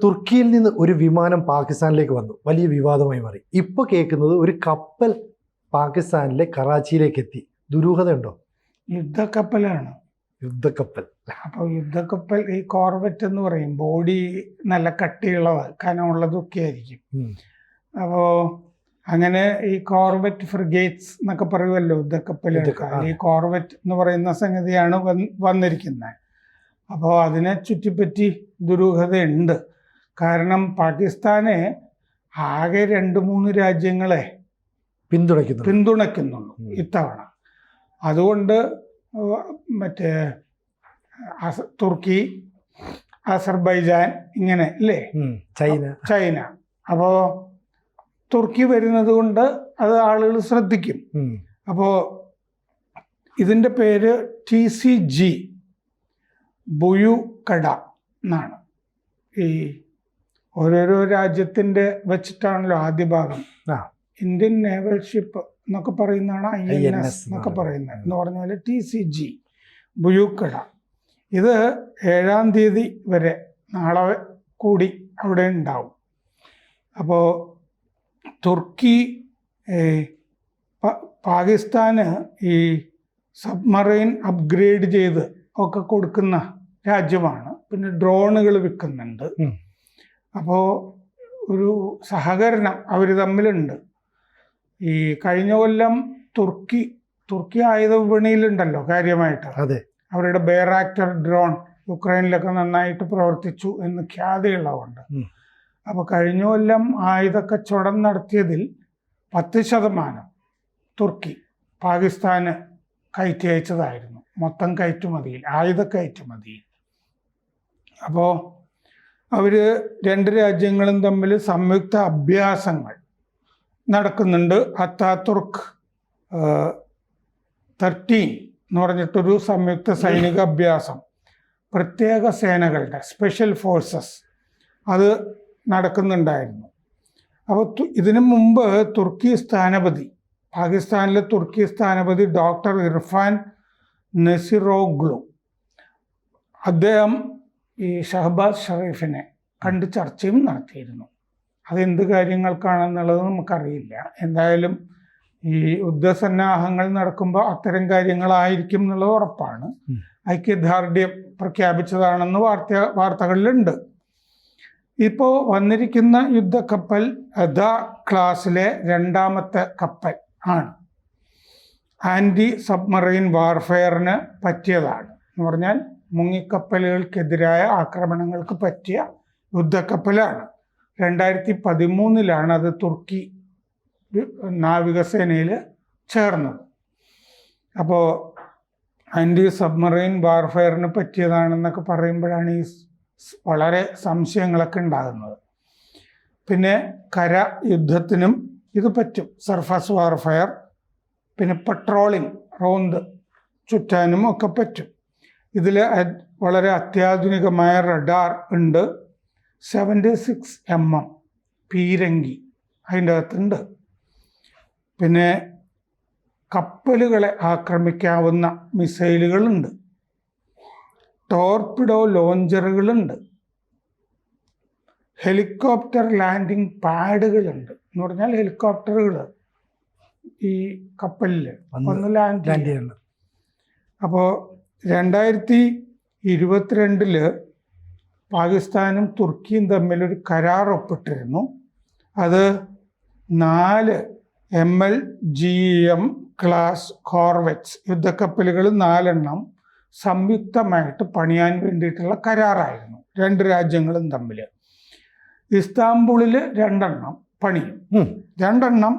തുർക്കിയിൽ നിന്ന് ഒരു വിമാനം പാകിസ്ഥാനിലേക്ക് വന്നു, വലിയ വിവാദമായി മാറി. ഇപ്പോൾ കേൾക്കുന്നത് ഒരു കപ്പൽ പാകിസ്ഥാനിലെ കറാച്ചിയിലേക്ക് എത്തി. ദുരൂഹത ഉണ്ടോ? യുദ്ധക്കപ്പലാണ്. യുദ്ധക്കപ്പൽ. അപ്പോൾ യുദ്ധക്കപ്പൽ ഈ കോർവെറ്റ് എന്ന് പറയും, ബോഡി നല്ല കട്ടിയുള്ളത് കനമുള്ളതൊക്കെ ആയിരിക്കും. അപ്പോൾ അങ്ങനെ ഈ കോർവെറ്റ് ഫ്രിഗേറ്റ്സ് എന്നൊക്കെ പറയുമല്ലോ യുദ്ധക്കപ്പലുകൾക്ക്. ഈ കോർവെറ്റ് എന്ന് പറയുന്ന സംഗതിയാണ് വന്നിരിക്കുന്നത്. അപ്പോൾ അതിനെ ചുറ്റിപ്പറ്റി ദുരൂഹതയുണ്ട്. കാരണം പാകിസ്ഥാനെ ആകെ 2-3 രാജ്യങ്ങളെ പിന്തുണയ്ക്കുന്നുള്ളൂ ഇത്തവണ. അതുകൊണ്ട് മറ്റേ തുർക്കി, അസർബൈജാൻ, ഇങ്ങനെ അല്ലേ, ചൈന. അപ്പോൾ തുർക്കി വരുന്നത് കൊണ്ട് അത് ആളുകൾ ശ്രദ്ധിക്കും. അപ്പോൾ ഇതിൻ്റെ പേര് TCG ബുയുകട എന്നാണ്. ഈ ഓരോരോ രാജ്യത്തിൻ്റെ വെച്ചിട്ടാണല്ലോ ആദ്യ ഭാഗം. ഇന്ത്യൻ നേവൽ ഷിപ്പ് എന്നൊക്കെ പറയുന്നതാണ് INS എന്നൊക്കെ പറയുന്നത്. എന്ന് പറഞ്ഞ പോലെ TCG ബുയുകട. ഇത് 7-ാം തീയതി വരെ, നാളെ കൂടി അവിടെ ഉണ്ടാവും. അപ്പോൾ തുർക്കി പാകിസ്ഥാന് ഈ സബ്മറൈൻ അപ്ഗ്രേഡ് ചെയ്ത് ഒക്കെ കൊടുക്കുന്ന രാജ്യമാണ്. പിന്നെ ഡ്രോണുകൾ വിൽക്കുന്നുണ്ട്. അപ്പോൾ ഒരു സഹകരണം അവർ തമ്മിലുണ്ട്. ഈ കഴിഞ്ഞ കൊല്ലം തുർക്കി ആയുധ വിപണിയിലുണ്ടല്ലോ കാര്യമായിട്ട്. അവരുടെ ബെയറാക്ടർ ഡ്രോൺ യുക്രൈനിലൊക്കെ നന്നായിട്ട് പ്രവർത്തിച്ചു എന്ന് ഖ്യാതിയുള്ളതുകൊണ്ട്. അപ്പോൾ കഴിഞ്ഞ കൊല്ലം ആയുധ കച്ചവടം നടത്തിയതിൽ 10% തുർക്കി പാകിസ്ഥാന് കയറ്റി അയച്ചതായിരുന്നു. മൊത്തം കയറ്റുമതിയിൽ, ആയുധ കയറ്റുമതിയിൽ. അപ്പോൾ അവർ 2 രാജ്യങ്ങളും തമ്മിൽ സംയുക്ത അഭ്യാസങ്ങൾ നടക്കുന്നുണ്ട്. അത്താതുർക്ക് 13 എന്ന് പറഞ്ഞിട്ടൊരു സംയുക്ത സൈനിക അഭ്യാസം, പ്രത്യേക സേനകളുടെ സ്പെഷ്യൽ ഫോഴ്സസ്, അത് നടക്കുന്നുണ്ടായിരുന്നു. അപ്പോൾ ഇതിനു മുമ്പ് പാകിസ്ഥാനിലെ തുർക്കി സ്ഥാനപതി ഡോക്ടർ ഇർഫാൻ നസിറോഗ്ലു, അദ്ദേഹം ഈ ഷഹബാസ് ഷെറീഫിനെ കണ്ട് ചർച്ചയും നടത്തിയിരുന്നു. അതെന്ത് കാര്യങ്ങൾക്കാണെന്നുള്ളത് നമുക്കറിയില്ല. എന്തായാലും ഈ യുദ്ധസന്നാഹങ്ങൾ നടക്കുമ്പോൾ അത്തരം കാര്യങ്ങളായിരിക്കും എന്നുള്ളത് ഉറപ്പാണ്. ഐക്യദാർഢ്യം പ്രഖ്യാപിച്ചതാണെന്ന് വാർത്തകളിലുണ്ട്. ഇപ്പോൾ വന്നിരിക്കുന്ന യുദ്ധക്കപ്പൽ ക്ലാസ്സിലെ 2ാമത്തെ കപ്പൽ ആണ്. ആൻറ്റി സബ്മറൈൻ വാർഫെയറിന് പറ്റിയതാണ്. എന്ന് പറഞ്ഞാൽ മുങ്ങിക്കപ്പലുകൾക്കെതിരായ ആക്രമണങ്ങൾക്ക് പറ്റിയ യുദ്ധക്കപ്പലാണ്. 2013 അത് തുർക്കി നാവികസേനയിൽ ചേർന്നത്. അപ്പോൾ ആൻറ്റി സബ്മറൈൻ വാർഫെയറിന് പറ്റിയതാണെന്നൊക്കെ പറയുമ്പോഴാണ് ഈ വളരെ സംശയങ്ങളൊക്കെ ഉണ്ടാകുന്നത്. പിന്നെ കര യുദ്ധത്തിനും ഇത് പറ്റും, സർഫസ് വാർഫെയർ. പിന്നെ പെട്രോളിംഗ്, റോന്ത് ചുറ്റാനും ഒക്കെ പറ്റും. ഇതിൽ വളരെ അത്യാധുനികമായ റഡാർ ഉണ്ട്. 76 mm പീരങ്കി അതിൻ്റെ അകത്തുണ്ട്. പിന്നെ കപ്പലുകളെ ആക്രമിക്കാവുന്ന മിസൈലുകളുണ്ട്. ടോർപിഡോ ലോഞ്ചറുകളുണ്ട്. ഹെലികോപ്റ്റർ ലാൻഡിംഗ് പാഡുകളുണ്ട്. എന്ന് പറഞ്ഞാൽ ഹെലികോപ്റ്ററുകൾ ഈ കപ്പലിൽ ഒന്ന് ലാൻഡ് ചെയ്യുന്നു. അപ്പോൾ 2022 പാകിസ്ഥാനും തുർക്കിയും തമ്മിലൊരു കരാർ ഒപ്പിട്ടിരുന്നു. അത് 4 MLGM ക്ലാസ് കോർവെറ്റ്സ് യുദ്ധക്കപ്പലുകൾ 4 സംയുക്തമായിട്ട് പണിയാൻ വേണ്ടിയിട്ടുള്ള കരാറായിരുന്നു 2 രാജ്യങ്ങളും തമ്മിൽ. ഇസ്താംബുളിൽ 2 പണിയും, 2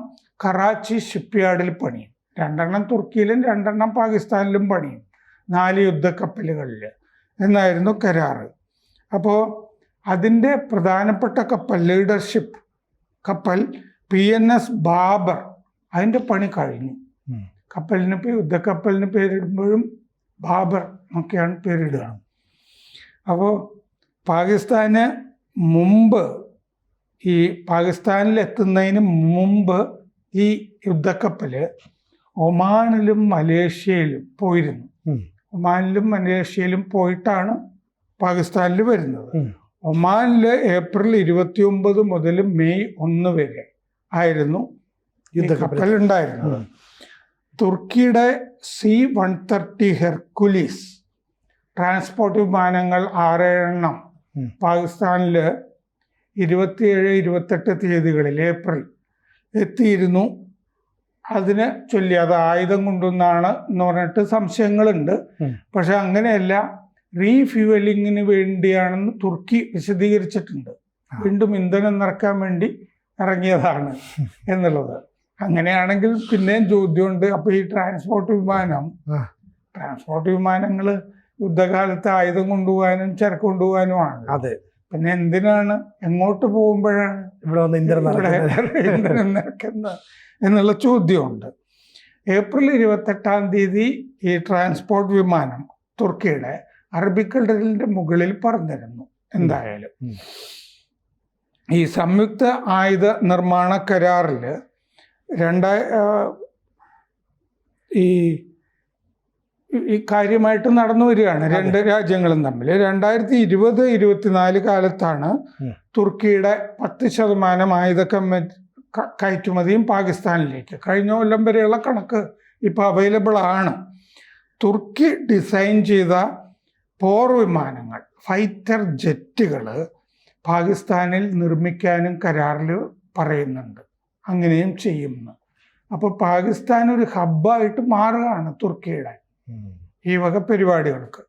കറാച്ചി ഷിപ്പ്യാർഡിൽ പണിയും, 2 തുർക്കിയിലും 2 പാകിസ്ഥാനിലും പണിയും, 4 യുദ്ധക്കപ്പലുകളിൽ എന്നായിരുന്നു കരാറ്. അപ്പോൾ അതിൻ്റെ പ്രധാനപ്പെട്ട കപ്പൽ, ലീഡർഷിപ്പ് കപ്പൽ PNS ബാബർ, അതിൻ്റെ പണി കഴിഞ്ഞു. കപ്പലിന് യുദ്ധക്കപ്പലിന് പേരിടുമ്പോഴും ബാബർ എന്നൊക്കെയാണ് പേരിടുക. അപ്പോൾ പാകിസ്ഥാന് മുമ്പ്, ഈ പാകിസ്ഥാനിലെത്തുന്നതിന് മുമ്പ് ഈ യുദ്ധക്കപ്പൽ ഒമാനിലും മലേഷ്യയിലും പോയിരുന്നു. ഒമാനിലും മലേഷ്യയിലും പോയിട്ടാണ് പാകിസ്ഥാനിൽ വരുന്നത്. ഒമാനില് ഏപ്രിൽ 29 മുതൽ മെയ് 1 വരെ ആയിരുന്നു ഈ കപ്പൽ ഉണ്ടായിരുന്നത്. തുർക്കിയുടെ C-130 ഹെർക്കുലീസ് ട്രാൻസ്പോർട്ട് വിമാനങ്ങൾ 6 പാകിസ്ഥാനില് 27-28 തീയതികളിൽ ഏപ്രിൽ എത്തിയിരുന്നു. അതിനെ ചൊല്ലി അത് ആയുധം കൊണ്ടുവന്നാണ് എന്ന് പറഞ്ഞിട്ട് സംശയങ്ങളുണ്ട്. പക്ഷെ അങ്ങനെയല്ല, റീഫ്യൂവലിങ്ങിന് വേണ്ടിയാണെന്ന് തുർക്കി വിശദീകരിച്ചിട്ടുണ്ട്. വീണ്ടും ഇന്ധനം നിറക്കാൻ വേണ്ടി ഇറങ്ങിയതാണ് എന്നുള്ളത്. അങ്ങനെയാണെങ്കിൽ പിന്നെയും ചോദ്യമുണ്ട്, അപ്പോൾ ഈ ട്രാൻസ്പോർട്ട് വിമാനങ്ങൾ യുദ്ധകാലത്ത് ആയുധം കൊണ്ടുപോകാനും ചരക്ക് കൊണ്ടുപോകാനുമാണ്. അതെ, പിന്നെ എന്തിനാണ്, എങ്ങോട്ട് പോകുമ്പോഴാണ് ഇവിടെ വന്ന് ഇന്ധനം നിറക്കുന്നത് എന്നുള്ള ചോദ്യമുണ്ട്. ഏപ്രിൽ 28 തീയതി ഈ ട്രാൻസ്പോർട്ട് വിമാനം തുർക്കിയുടെ അറബിക്കടലിന്റെ മുകളിൽ പറന്നിരുന്നു. എന്തായാലും ഈ സംയുക്ത ആയുധ നിർമ്മാണ കരാറിൽ ഈ കാര്യമായിട്ട് നടന്നു വരികയാണ് രണ്ട് രാജ്യങ്ങളും തമ്മിൽ. 2020-24 കാലത്താണ് തുർക്കിയുടെ 10% ആയുധ കയറ്റുമതിയും പാകിസ്ഥാനിലേക്ക്. കഴിഞ്ഞ കൊല്ലം വരെയുള്ള കണക്ക് ഇപ്പോൾ അവൈലബിൾ ആണ്. തുർക്കി ഡിസൈൻ ചെയ്ത പോർ വിമാനങ്ങൾ, ഫൈറ്റർ ജെറ്റുകൾ പാകിസ്ഥാനിൽ നിർമ്മിക്കാനും കരാറിൽ പറയുന്നുണ്ട്. അങ്ങനെയും ചെയ്യുന്നു. അപ്പോൾ പാകിസ്ഥാൻ ഒരു ഹബ്ബായിട്ട് മാറുകയാണ് തുർക്കിയുടെ ഈ വക പരിപാടികൾക്ക്.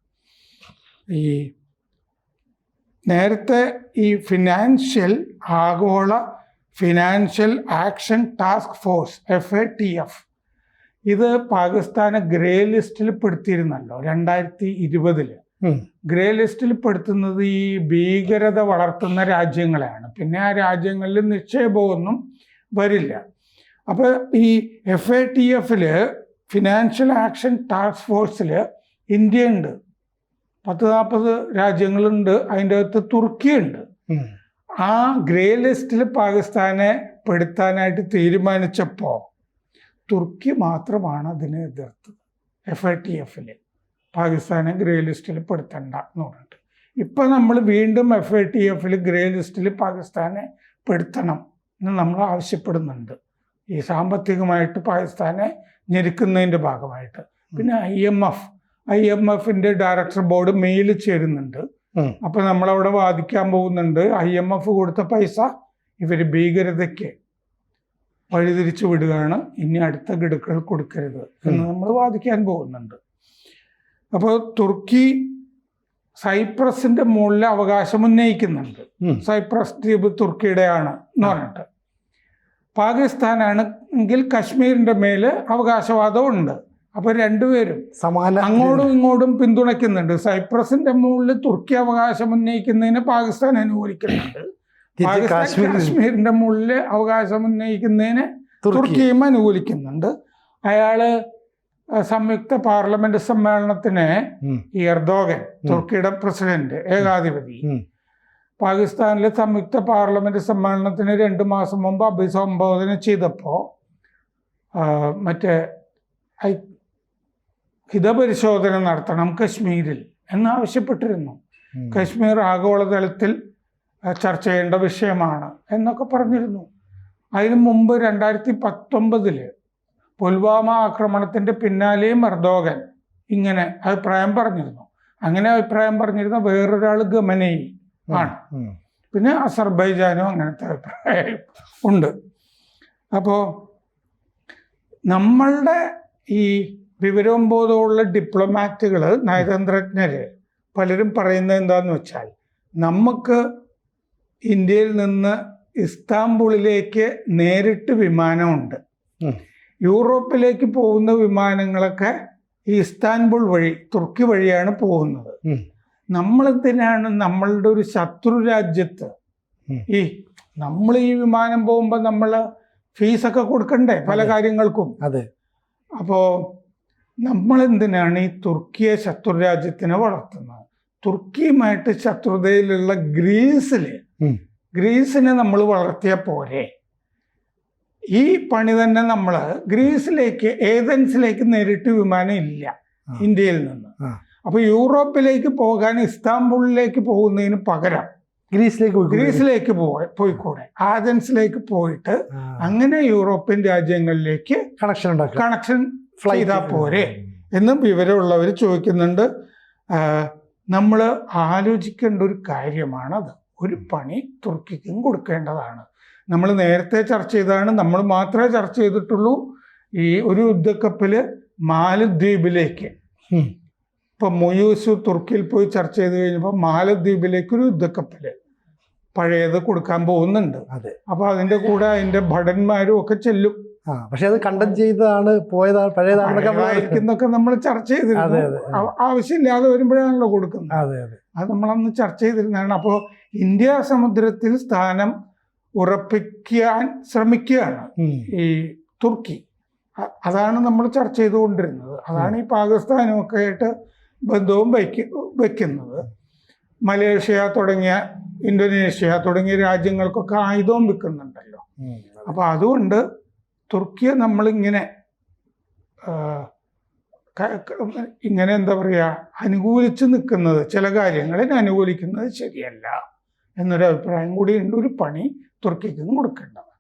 ഈ നേരത്തെ ഈ ആഗോള financial action task force FATF ഇത് പാകിസ്ഥാനെ ഗ്രേ ലിസ്റ്റിൽ പെടുത്തിയിരുന്നല്ലോ 2020. ഗ്രേ ലിസ്റ്റിൽ പെടുത്തുന്നത് ഈ ഭീകരത വളർത്തുന്ന രാജ്യങ്ങളെയാണ്. പിന്നെ ആ രാജ്യങ്ങളിൽ നിക്ഷേപമൊന്നും വരില്ല. അപ്പോൾ ഈ FATF ഫിനാൻഷ്യൽ ആക്ഷൻ ടാസ്ക് ഫോഴ്സിൽ ഇന്ത്യ ഉണ്ട്, 10-40 രാജ്യങ്ങളുണ്ട്, അതിൻ്റെ അകത്ത് തുർക്കിയുണ്ട്. ആ ഗ്രേ ലിസ്റ്റിൽ പാകിസ്ഥാനെ പെടുത്താനായിട്ട് തീരുമാനിച്ചപ്പോൾ തുർക്കി മാത്രമാണ് അതിനെ എതിർത്തത്. FATF പാകിസ്ഥാനെ ഗ്രേ ലിസ്റ്റിൽ പെടുത്തണ്ട എന്ന് പറഞ്ഞിട്ട് ഇപ്പം നമ്മൾ വീണ്ടും FATF ഗ്രേ ലിസ്റ്റിൽ പാകിസ്ഥാനെ പെടുത്തണം എന്ന് നമ്മൾ ആവശ്യപ്പെടുന്നുണ്ട്. ഈ സാമ്പത്തികമായിട്ട് പാകിസ്ഥാനെ ഞെരുക്കുന്നതിൻ്റെ ഭാഗമായിട്ട്. പിന്നെ IMF ഡയറക്ടർ ബോർഡ് മെയിൽ ചേരുന്നുണ്ട്. അപ്പൊ നമ്മളവിടെ വാദിക്കാൻ പോകുന്നുണ്ട്, IMF കൊടുത്ത പൈസ ഇവർ ഭീകരതയ്ക്ക് വഴിതിരിച്ചു വിടുകയാണ്, ഇനി അടുത്ത ഗഡുക്കൾ കൊടുക്കരുത് എന്ന് നമ്മൾ വാദിക്കാൻ പോകുന്നുണ്ട്. അപ്പോൾ തുർക്കി സൈപ്രസിന്റെ മുകളിൽ അവകാശം ഉന്നയിക്കുന്നുണ്ട്. സൈപ്രസ് ദ്വീപ് തുർക്കിയുടെയാണ് എന്ന് പറഞ്ഞിട്ട്. പാകിസ്ഥാനാണെങ്കിൽ കശ്മീരിന്റെ മേല് അവകാശവാദം ഉണ്ട്. അപ്പൊ രണ്ടുപേരും അങ്ങോട്ടും ഇങ്ങോട്ടും പിന്തുണയ്ക്കുന്നുണ്ട്. സൈപ്രസിന്റെ മുകളിൽ തുർക്കി അവകാശം ഉന്നയിക്കുന്നതിന് പാകിസ്ഥാൻ അനുകൂലിക്കുന്നുണ്ട്. കാശ്മീരിന്റെ മുകളിൽ അവകാശം ഉന്നയിക്കുന്നതിന് തുർക്കിയും അനുകൂലിക്കുന്നുണ്ട്. അയാള് സംയുക്ത പാർലമെന്റ് സമ്മേളനത്തിന് ഈ എർദോഗൻ, തുർക്കിയുടെ പ്രസിഡന്റ് ഏകാധിപതി, പാകിസ്ഥാനിലെ സംയുക്ത പാർലമെന്റ് സമ്മേളനത്തിന് 2 മാസം മുമ്പ് അഭിസംബോധന ചെയ്തപ്പോൾ മറ്റേ ഹിതപരിശോധന നടത്തണം കശ്മീരിൽ എന്നാവശ്യപ്പെട്ടിരുന്നു. കശ്മീർ ആഗോളതലത്തിൽ ചർച്ച ചെയ്യേണ്ട വിഷയമാണ് എന്നൊക്കെ പറഞ്ഞിരുന്നു. അതിനു മുമ്പ് 2019 പുൽവാമ ആക്രമണത്തിന്റെ പിന്നാലെയും എർദോഗൻ ഇങ്ങനെ അഭിപ്രായം പറഞ്ഞിരുന്നു. അങ്ങനെ അഭിപ്രായം പറഞ്ഞിരുന്ന വേറൊരാൾ ഖമനേയി ആണ്. പിന്നെ അസർബൈജാനും അങ്ങനത്തെ അഭിപ്രായം ഉണ്ട്. അപ്പോൾ നമ്മളുടെ ഈ വിവരവും ബോധമുള്ള ഡിപ്ലോമാറ്റുകൾ, നയതന്ത്രജ്ഞര് പലരും പറയുന്നത് എന്താന്ന് വെച്ചാൽ, നമുക്ക് ഇന്ത്യയിൽ നിന്ന് ഇസ്താംബുളിലേക്ക് നേരിട്ട് വിമാനമുണ്ട്. യൂറോപ്പിലേക്ക് പോകുന്ന വിമാനങ്ങളൊക്കെ ഈ ഇസ്താൻബുൾ വഴി, തുർക്കി വഴിയാണ് പോകുന്നത്. നമ്മളെന്തിനാണ് നമ്മളുടെ ഒരു ശത്രു രാജ്യത്ത് നമ്മൾ ഈ വിമാനം പോകുമ്പോൾ നമ്മൾ ഫീസൊക്കെ കൊടുക്കണ്ടേ പല കാര്യങ്ങൾക്കും? അതെ. അപ്പോൾ നമ്മളെന്തിനാണ് ഈ തുർക്കിയെ ശത്രു രാജ്യത്തിനെ വളർത്തുന്നത്? തുർക്കിയുമായിട്ട് ശത്രുതയിലുള്ള ഗ്രീസിനെ നമ്മൾ വളർത്തിയ പോരെ? ഈ പണി തന്നെ നമ്മൾ ഗ്രീസിലേക്ക്, ഏതൻസിലേക്ക് നേരിട്ട് വിമാനം ഇല്ല ഇന്ത്യയിൽ നിന്ന്. അപ്പോൾ യൂറോപ്പിലേക്ക് പോകാൻ ഇസ്താംബുളിലേക്ക് പോകുന്നതിന് പകരം ഗ്രീസിലേക്ക് പോയിക്കൂടെ? ആഥൻസിലേക്ക് പോയിട്ട് അങ്ങനെ യൂറോപ്യൻ രാജ്യങ്ങളിലേക്ക് കണക്ഷൻ ചെയ്താൽ പോരെ എന്നും വിവരമുള്ളവർ ചോദിക്കുന്നുണ്ട്. നമ്മൾ ആലോചിക്കേണ്ട ഒരു കാര്യമാണത്. ഒരു പണി തുർക്കിക്കും കൊടുക്കേണ്ടതാണ്. നമ്മൾ നേരത്തെ ചർച്ച ചെയ്തതാണ്, നമ്മൾ മാത്രമേ ചർച്ച ചെയ്തിട്ടുള്ളൂ. ഈ ഒരു യുദ്ധക്കപ്പൽ മാലദ്വീപിലേക്ക്, ഇപ്പം മൊയൂസ് തുർക്കിയിൽ പോയി ചർച്ച ചെയ്ത് കഴിഞ്ഞപ്പോൾ മാലദ്വീപിലേക്ക് ഒരു യുദ്ധക്കപ്പൽ പഴയത് കൊടുക്കാൻ പോകുന്നുണ്ട്. അപ്പൊ അതിന്റെ കൂടെ അതിന്റെ ഭടന്മാരും ഒക്കെ ചെല്ലും. പക്ഷെ അത് കണ്ടം ചെയ്തതാണ്, പോയതാണ്, പഴയതായിരിക്കുന്നൊക്കെ നമ്മൾ ചർച്ച ചെയ്തിരുന്നു. ആവശ്യമില്ലാതെ വരുമ്പോഴാണല്ലോ കൊടുക്കുന്നത്. അത് നമ്മളന്ന് ചർച്ച ചെയ്തിരുന്നതാണ്. അപ്പോൾ ഇന്ത്യ സമുദ്രത്തിൽ സ്ഥാനം ഉറപ്പിക്കാൻ ശ്രമിക്കുകയാണ് ഈ തുർക്കി. അതാണ് നമ്മൾ ചർച്ച ചെയ്തുകൊണ്ടിരുന്നത്. അതാണ് ഈ പാകിസ്ഥാനും ഒക്കെ ആയിട്ട് ബന്ധവും വയ്ക്കുന്നത്. മലേഷ്യ തുടങ്ങിയ, ഇന്തോനേഷ്യ തുടങ്ങിയ രാജ്യങ്ങൾക്കൊക്കെ ആയുധവും വിൽക്കുന്നുണ്ടല്ലോ. അപ്പൊ അതുകൊണ്ട് തുർക്കിയെ നമ്മളിങ്ങനെ എന്താ പറയുക, അനുകൂലിച്ച് നിൽക്കുന്നത്, ചില കാര്യങ്ങളിൽ അനുകൂലിക്കുന്നത് ശരിയല്ല എന്നൊരു അഭിപ്രായം കൂടി ഉണ്ട്. ഒരു പണി തുർക്കിക്ക് കൊടുക്കേണ്ടത്.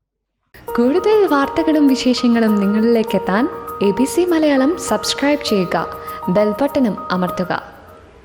കൂടുതൽ വാർത്തകളും വിശേഷങ്ങളും നിങ്ങളിലേക്ക് എത്താൻ ABC മലയാളം സബ്സ്ക്രൈബ് ചെയ്യുക, ബെൽബട്ടനും അമർത്തുക.